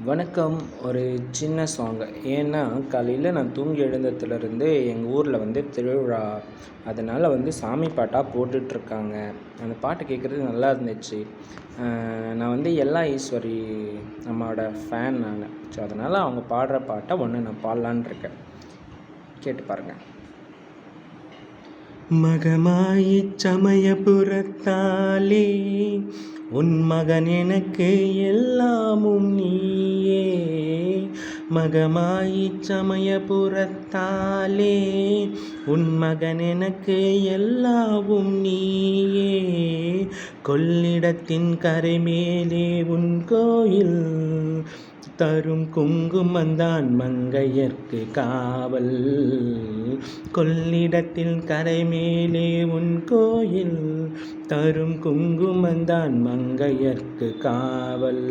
வணக்கம். ஒரு சின்ன சாங். ஏன்னா, காலையில் நான் தூங்கி எழுந்ததுலேருந்து எங்கள் ஊரில் திருவிழா. அதனால் சாமி பாட்டாக போட்டுட்ருக்காங்க. அந்த பாட்டு கேட்குறது நல்லா இருந்துச்சு. நான் எல்லா ஈஸ்வரி அம்மாவோட ஃபேன் நான். ஸோ அதனால் அவங்க பாடுற பாட்டை நான் பாடலான்னு இருக்கேன். கேட்டு பாருங்கள். மகமாயிச் சமயபுரத்தாலே உன் மகன் எனக்கு எல்லாமும் நீயே. மகமாயிச் சமயபுரத்தாலே உன் மகன் எனக்கு எல்லாவும் நீயே. கொள்ளிடத்தின் கரை மேலே உன் கோயில் தரும் குங்குமந்தான் மங்கையர்க்கு காவல். கொள்ளிடத்தில் கரை மேலே உன் கோயில் தரும் குங்குமந்தான் மங்கையர்க்கு காவல்.